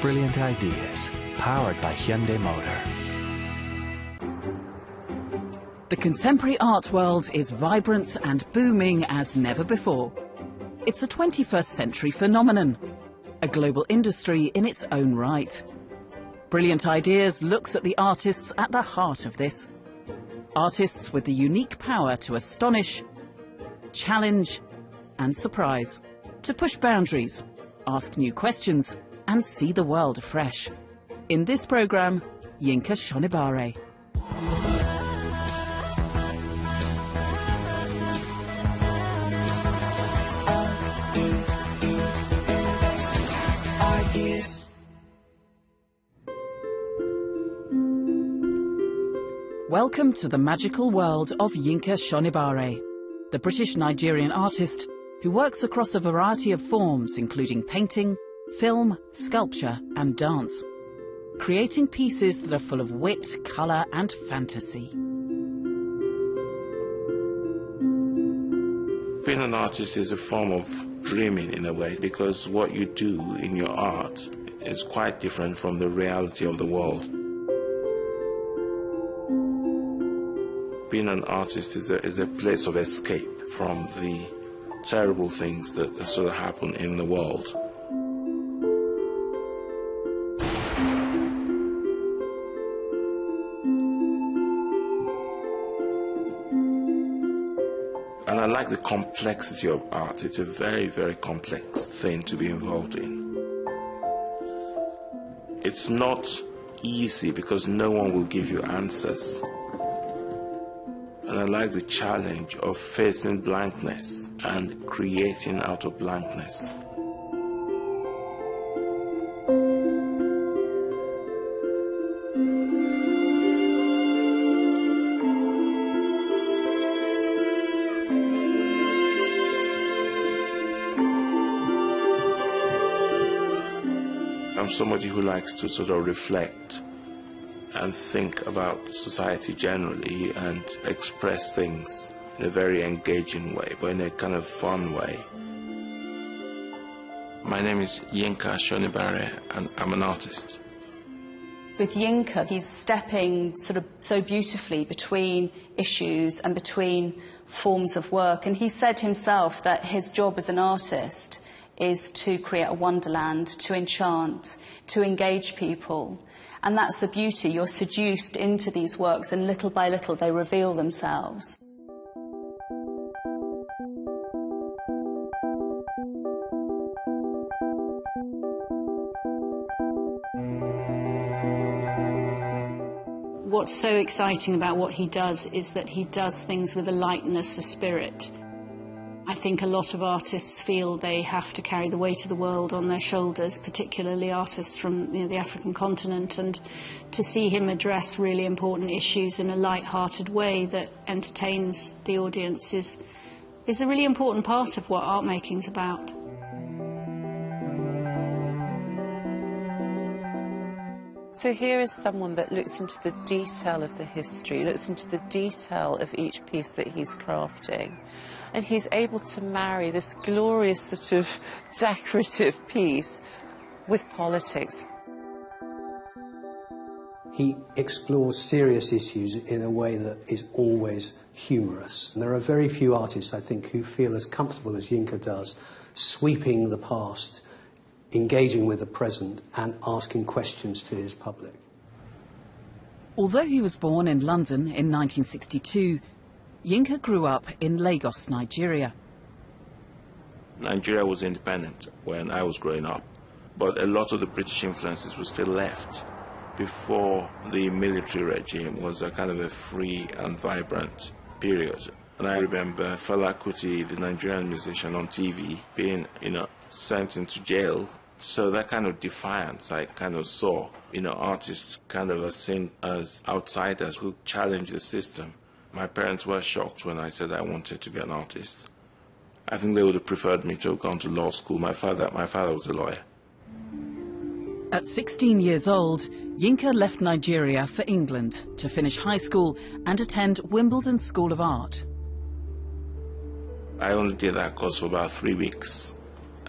Brilliant ideas, powered by Hyundai Motor. The contemporary art world is vibrant and booming as never before. It's a 21st century phenomenon, a global industry in its own right. Brilliant Ideas looks at the artists at the heart of this. Artists with the unique power to astonish, challenge and surprise. To push boundaries, ask new questions and see the world afresh. In this programme, Yinka Shonibare. Welcome to the magical world of Yinka Shonibare, the British-Nigerian artist who works across a variety of forms including painting, film, sculpture and dance, creating pieces that are full of wit, colour and fantasy. Being an artist is a form of dreaming in a way, because what you do in your art is quite different from the reality of the world. Being an artist is a place of escape from the terrible things that sort of happen in the world. And I like the complexity of art. It's a very, very complex thing to be involved in. It's not easy because no one will give you answers. And I like the challenge of facing blankness and creating out of blankness. I'm somebody who likes to sort of reflect and think about society generally and express things in a very engaging way, but in a kind of fun way. My name is Yinka Shonibare and I'm an artist. With Yinka, he's stepping sort of so beautifully between issues and between forms of work, and he said himself that his job as an artist is to create a wonderland, to enchant, to engage people. And that's the beauty. You're seduced into these works and little by little they reveal themselves. What's so exciting about what he does is that he does things with a lightness of spirit. I think a lot of artists feel they have to carry the weight of the world on their shoulders, particularly artists from the African continent, and to see him address really important issues in a light-hearted way that entertains the audience is a really important part of what art making's about. So here is someone that looks into the detail of the history, looks into the detail of each piece that he's crafting. And he's able to marry this glorious sort of decorative piece with politics. He explores serious issues in a way that is always humorous. And there are very few artists, I think, who feel as comfortable as Yinka does, sweeping the past, engaging with the present and asking questions to his public. Although he was born in London in 1962, Yinka grew up in Lagos, Nigeria. Nigeria was independent when I was growing up, but a lot of the British influences were still left. Before the military regime was a kind of a free and vibrant period. And I remember Fela Kuti, the Nigerian musician on TV, being, sent into jail. So that kind of defiance I kind of saw, artists kind of are seen as outsiders who challenge the system. My parents were shocked when I said I wanted to be an artist. I think they would have preferred me to have gone to law school. My father was a lawyer. At 16 years old, Yinka left Nigeria for England to finish high school and attend Wimbledon School of Art. I only did that course for about 3 weeks,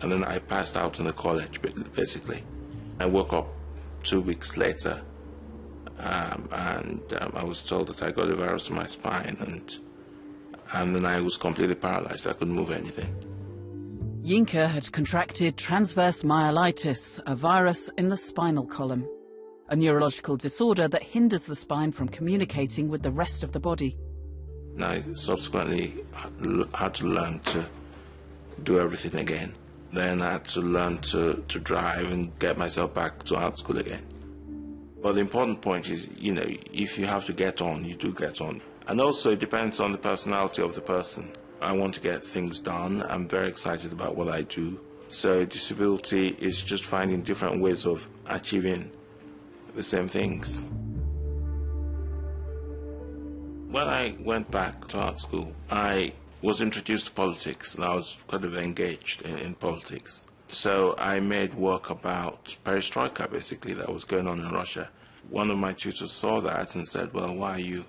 and then I passed out in the college, basically. I woke up 2 weeks later, and I was told that I got a virus in my spine, and then I was completely paralyzed. I couldn't move anything. Yinka had contracted transverse myelitis, a virus in the spinal column, a neurological disorder that hinders the spine from communicating with the rest of the body. And I subsequently had to learn to do everything again. Then I had to learn to drive and get myself back to art school again. But the important point is, you know, if you have to get on, you do get on. And also it depends on the personality of the person. I want to get things done. I'm very excited about what I do. So disability is just finding different ways of achieving the same things. When I went back to art school, I was introduced to politics, and I was kind of engaged in politics. So I made work about perestroika, basically, that was going on in Russia. One of my tutors saw that and said, well, why are you,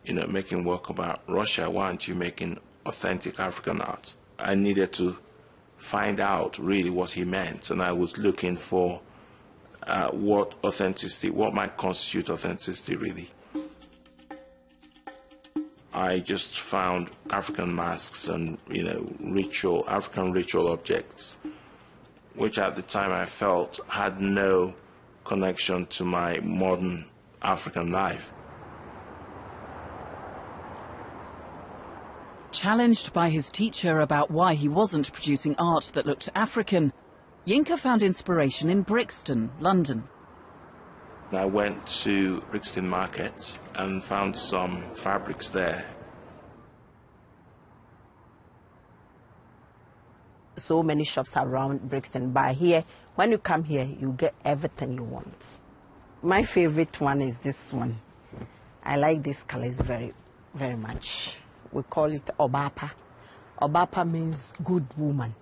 making work about Russia? Why aren't you making authentic African art? I needed to find out really what he meant, and I was looking for what might constitute authenticity, really. I just found African masks and, African ritual objects, which at the time I felt had no connection to my modern African life. Challenged by his teacher about why he wasn't producing art that looked African, Yinka found inspiration in Brixton, London. I went to Brixton Market and found some fabrics there. So many shops around Brixton, but here, when you come here, you get everything you want. My favorite one is this one. I like these colors very, very much. We call it Obapa. Obapa means good woman.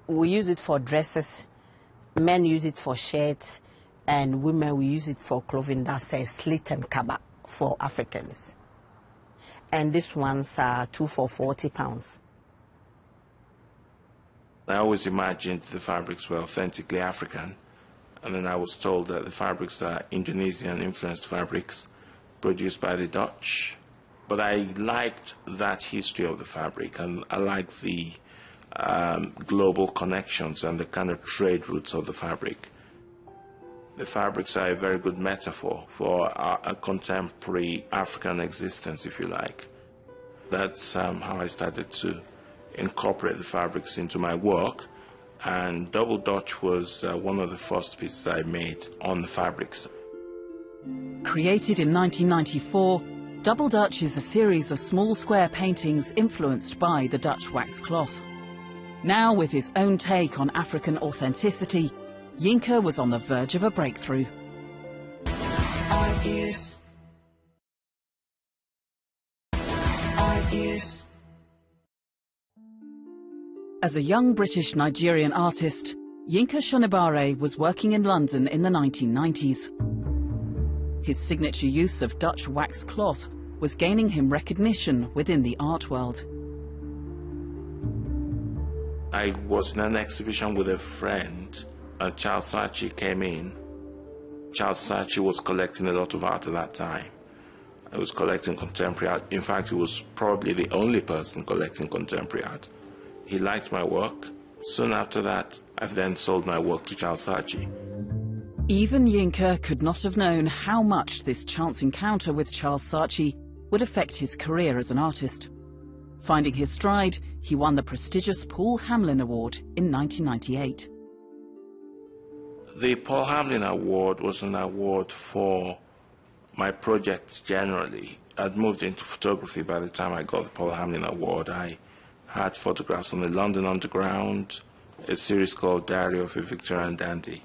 We use it for dresses, men use it for shirts, and women, we use it for clothing. That's a slit and kaba for Africans. And these ones are 2 for £40. I always imagined the fabrics were authentically African, and then I was told that the fabrics are Indonesian-influenced fabrics produced by the Dutch. But I liked that history of the fabric, and I liked the global connections and the kind of trade routes of the fabric. The fabrics are a very good metaphor for a contemporary African existence, if you like. That's how I started to incorporate the fabrics into my work, and Double Dutch was one of the first pieces I made on the fabrics. Created in 1994, Double Dutch is a series of small square paintings influenced by the Dutch wax cloth. Now, with his own take on African authenticity, Yinka was on the verge of a breakthrough. Ideas. As a young British Nigerian artist, Yinka Shonibare was working in London in the 1990s. His signature use of Dutch wax cloth was gaining him recognition within the art world. I was in an exhibition with a friend, and Charles Saatchi came in. Charles Saatchi was collecting a lot of art at that time. He was collecting contemporary art. In fact, he was probably the only person collecting contemporary art. He liked my work. Soon after that, I then sold my work to Charles Saatchi. Even Yinka could not have known how much this chance encounter with Charles Saatchi would affect his career as an artist. Finding his stride, he won the prestigious Paul Hamlin Award in 1998. The Paul Hamlin Award was an award for my projects generally. I'd moved into photography by the time I got the Paul Hamlin Award. I had photographs on the London Underground, a series called Diary of a Victorian Dandy.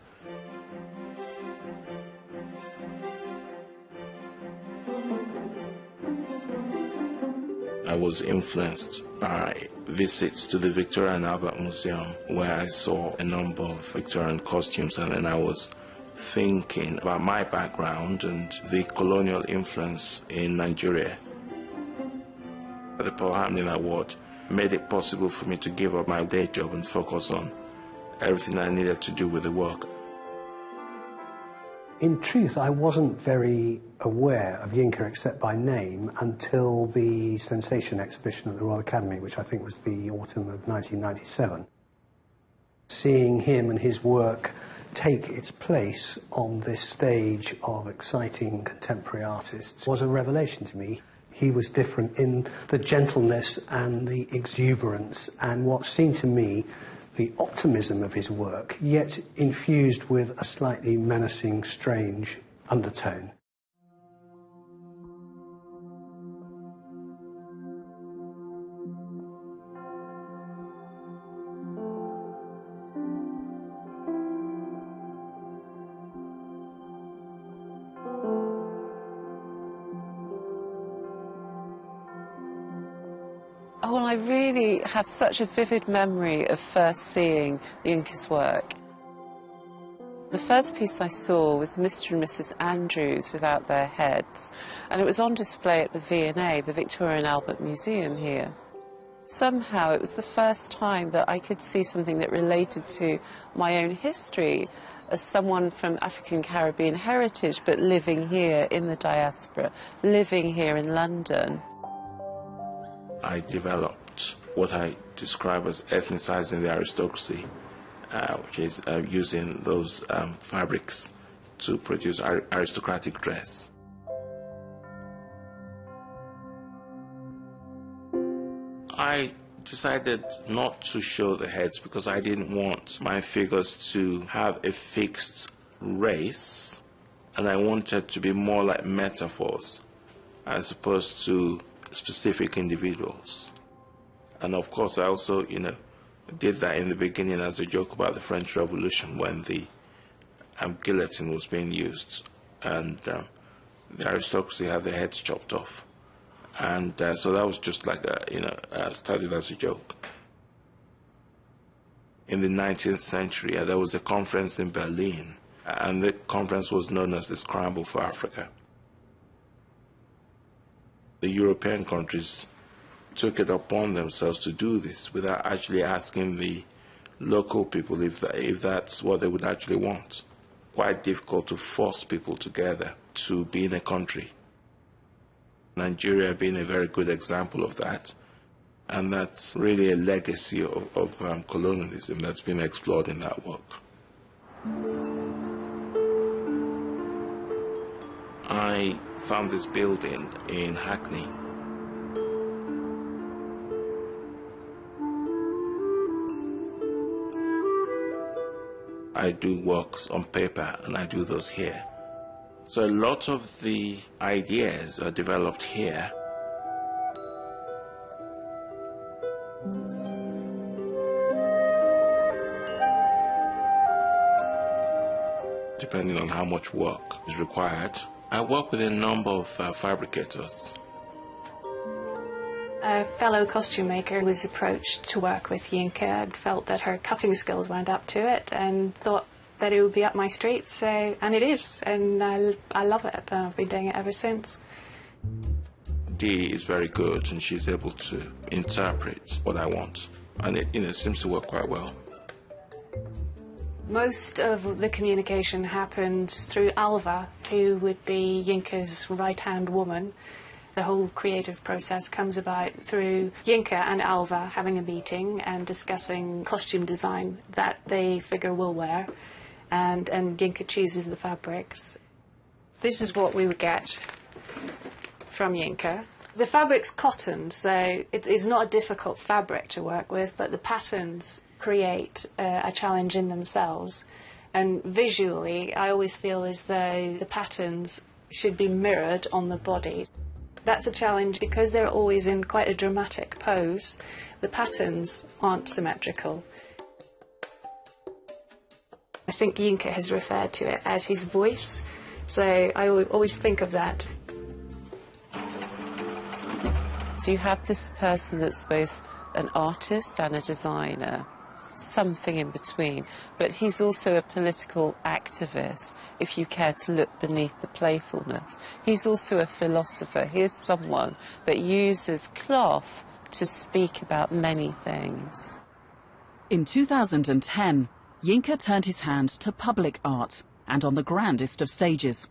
I was influenced by visits to the Victoria and Albert Museum, where I saw a number of Victorian costumes, and then I was thinking about my background and the colonial influence in Nigeria. The Paul Hamlin Award made it possible for me to give up my day job and focus on everything I needed to do with the work. In truth, I wasn't very aware of Yinka except by name until the Sensation exhibition at the Royal Academy, which I think was the autumn of 1997. Seeing him and his work take its place on this stage of exciting contemporary artists was a revelation to me. He was different in the gentleness and the exuberance and what seemed to me the optimism of his work, yet infused with a slightly menacing, strange undertone. Oh, well, I really have such a vivid memory of first seeing Yinka's work. The first piece I saw was Mr. and Mrs. Andrews Without Their Heads, and it was on display at the V&A, the Victoria and Albert Museum here. Somehow it was the first time that I could see something that related to my own history as someone from African Caribbean heritage, but living here in the diaspora, living here in London. I developed what I describe as ethnicizing the aristocracy, which is using those fabrics to produce aristocratic dress. I decided not to show the heads because I didn't want my figures to have a fixed race, and I wanted to be more like metaphors as opposed to specific individuals. And of course I also, did that in the beginning as a joke about the French Revolution when the guillotine was being used and the aristocracy had their heads chopped off. And so that was just like started as a joke. In the 19th century, there was a conference in Berlin, and the conference was known as the Scramble for Africa. The European countries took it upon themselves to do this without actually asking the local people if that's what they would actually want. Quite difficult to force people together to be in a country. Nigeria being a very good example of that, and that's really a legacy of colonialism that's been explored in that work. I found this building in Hackney. I do works on paper, and I do those here. So a lot of the ideas are developed here. Depending on how much work is required, I work with a number of fabricators. A fellow costume maker was approached to work with Yinka and felt that her cutting skills weren't up to it and thought that it would be up my street, and it is, and I love it, and I've been doing it ever since. Dee is very good, and she's able to interpret what I want, and it seems to work quite well. Most of the communication happens through Alva, who would be Yinka's right-hand woman. The whole creative process comes about through Yinka and Alva having a meeting and discussing costume design that the figure will wear, and Yinka chooses the fabrics. This is what we would get from Yinka. The fabric's cotton, so it's not a difficult fabric to work with, but the patterns create a challenge in themselves. And visually, I always feel as though the patterns should be mirrored on the body. That's a challenge because they're always in quite a dramatic pose. The patterns aren't symmetrical. I think Yinka has referred to it as his voice, so I always think of that. So you have this person that's both an artist and a designer, something in between, but he's also a political activist, if you care to look beneath the playfulness. He's also a philosopher. He's someone that uses cloth to speak about many things. In 2010, Yinka turned his hand to public art and on the grandest of stages.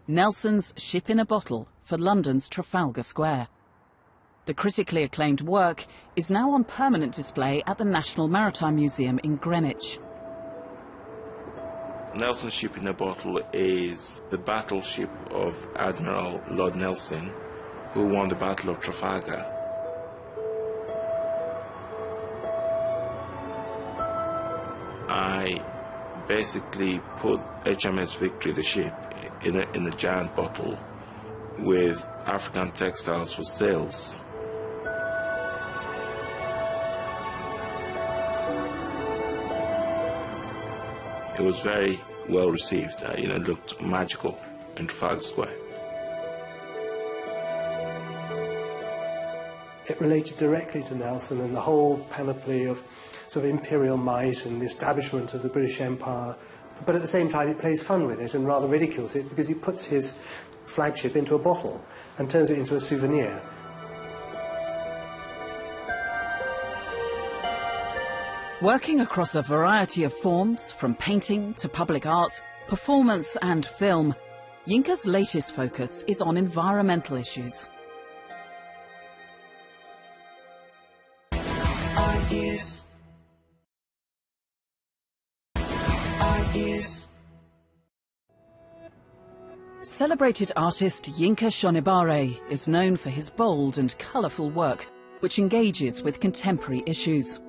Nelson's Ship in a Bottle for London's Trafalgar Square. The critically acclaimed work is now on permanent display at the National Maritime Museum in Greenwich. Nelson's Ship in a Bottle is the battleship of Admiral Lord Nelson, who won the Battle of Trafalgar. I basically put HMS Victory, the ship, in a giant bottle with African textiles for sails. It was very well received. It looked magical in Trafalgar Square. It related directly to Nelson and the whole panoply of sort of imperial might and the establishment of the British Empire. But at the same time, it plays fun with it and rather ridicules it because he puts his flagship into a bottle and turns it into a souvenir. Working across a variety of forms, from painting to public art, performance and film, Yinka's latest focus is on environmental issues. Celebrated artist Yinka Shonibare is known for his bold and colourful work, which engages with contemporary issues.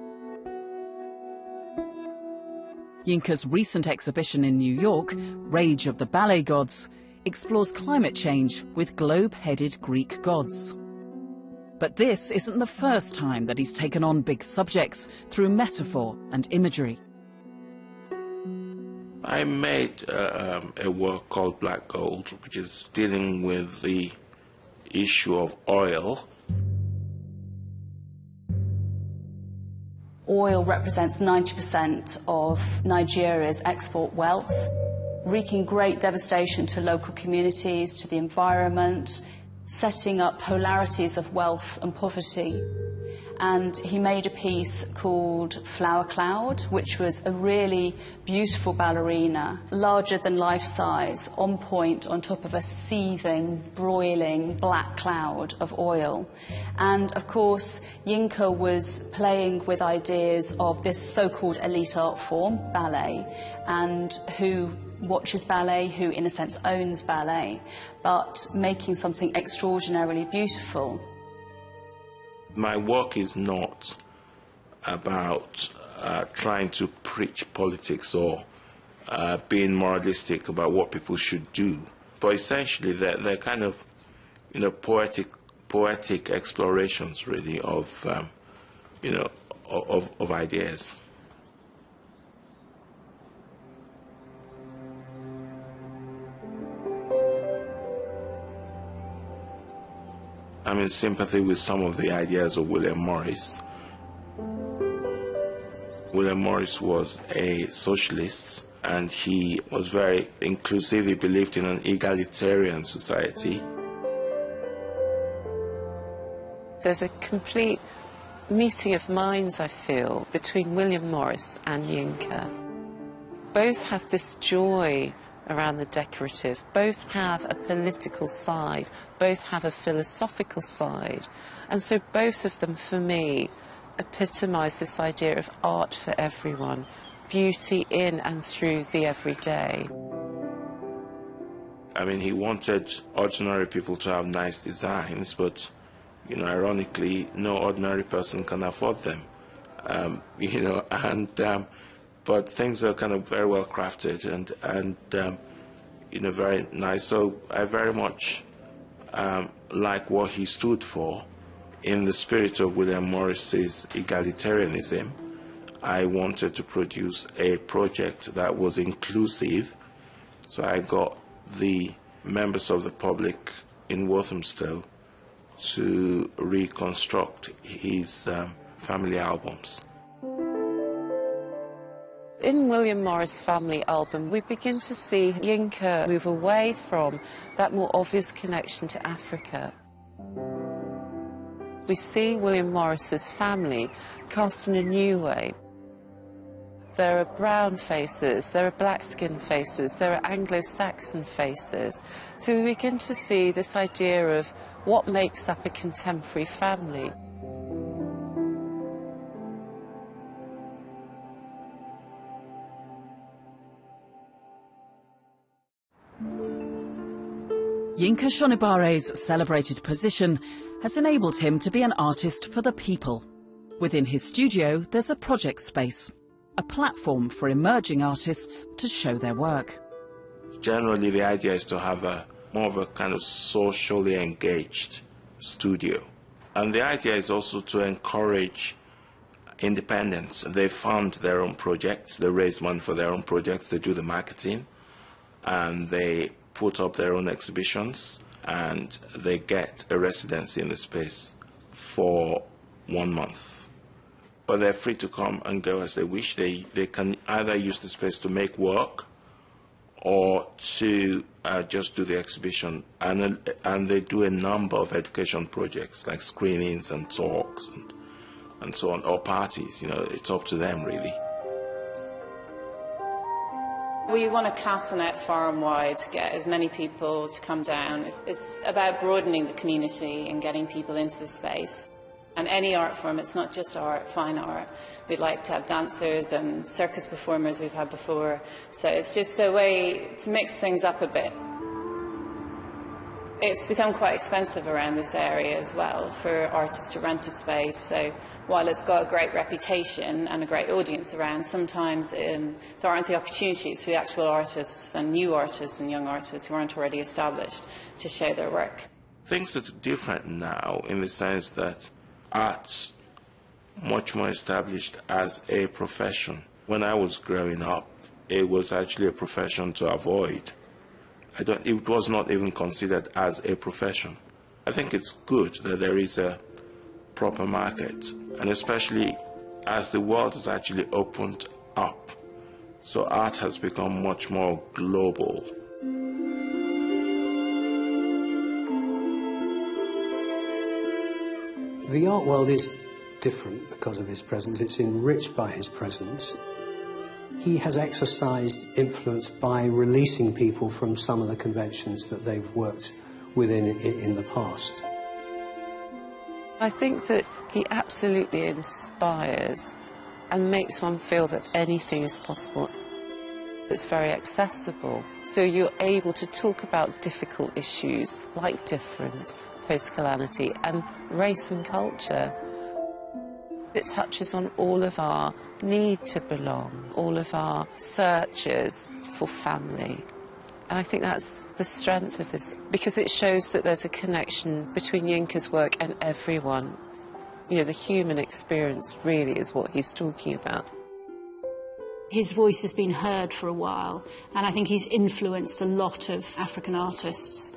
Yinka's recent exhibition in New York, Rage of the Ballet Gods, explores climate change with globe-headed Greek gods. But this isn't the first time that he's taken on big subjects through metaphor and imagery. I made a work called Black Gold, which is dealing with the issue of oil. Oil represents 90% of Nigeria's export wealth, wreaking great devastation to local communities, to the environment, setting up polarities of wealth and poverty. And he made a piece called Flower Cloud, which was a really beautiful ballerina, larger than life size, on point on top of a seething, broiling black cloud of oil. And of course, Yinka was playing with ideas of this so-called elite art form, ballet, and who watches ballet, who in a sense owns ballet, but making something extraordinarily beautiful. My work is not about trying to preach politics or being moralistic about what people should do, but essentially they're kind of, poetic explorations, really, of ideas. I'm in sympathy with some of the ideas of William Morris. William Morris was a socialist and he was very inclusive. He believed in an egalitarian society. There's a complete meeting of minds, I feel, between William Morris and Yinka. Both have this joy around the decorative, both have a political side, both have a philosophical side, and so both of them, for me, epitomise this idea of art for everyone, beauty in and through the everyday. I mean, he wanted ordinary people to have nice designs, but, ironically, no ordinary person can afford them, but things are kind of very well crafted and very nice. So I very much like what he stood for. In the spirit of William Morris's egalitarianism, I wanted to produce a project that was inclusive. So I got the members of the public in Walthamstow to reconstruct his family albums. In William Morris' family album, we begin to see Yinka move away from that more obvious connection to Africa. We see William Morris's family cast in a new way. there are brown faces, there are black-skinned faces, there are Anglo-Saxon faces. So we begin to see this idea of what makes up a contemporary family. Yinka Shonibare's celebrated position has enabled him to be an artist for the people. Within his studio, there's a project space, a platform for emerging artists to show their work. Generally, the idea is to have more of a kind of socially engaged studio. And the idea is also to encourage independence. They fund their own projects, they raise money for their own projects, they do the marketing, and they put up their own exhibitions, and they get a residency in the space for 1 month. But they're free to come and go as they wish. They can either use the space to make work or to just do the exhibition. And they do a number of education projects like screenings and talks and so on, or parties. You know, it's up to them really. We want to cast a net far and wide to get as many people to come down. It's about broadening the community and getting people into the space. And any art form, it's not just art, fine art. We'd like to have dancers and circus performers we've had before. So it's just a way to mix things up a bit. It's become quite expensive around this area as well for artists to rent a space. So while it's got a great reputation and a great audience around, sometimes there aren't the opportunities for the actual artists and new artists and young artists who aren't already established to show their work. Things are different now in the sense that art's much more established as a profession. When I was growing up, it was actually a profession to avoid. It was not even considered as a profession. I think it's good that there is a proper market, and especially as the world has actually opened up, so art has become much more global. The art world is different because of his presence. It's enriched by his presence. He has exercised influence by releasing people from some of the conventions that they've worked within in the past. I think that he absolutely inspires and makes one feel that anything is possible. It's very accessible, so you're able to talk about difficult issues like difference, post-coloniality and race and culture. It touches on all of our need to belong, all of our searches for family. And I think that's the strength of this, because it shows that there's a connection between Yinka's work and everyone. You know, the human experience really is what he's talking about. His voice has been heard for a while, and I think he's influenced a lot of African artists.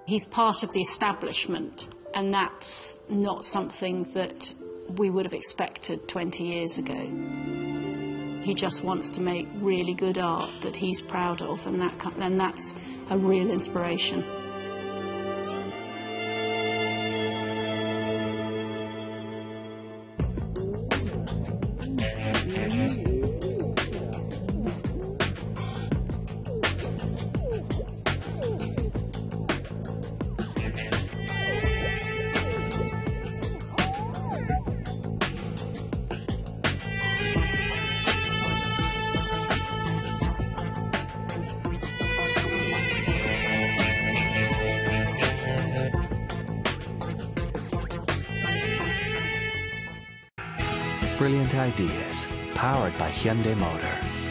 He's part of the establishment, and that's not something that we would have expected 20 years ago. He just wants to make really good art that he's proud of, and that's a real inspiration. Brilliant ideas, powered by Hyundai Motor.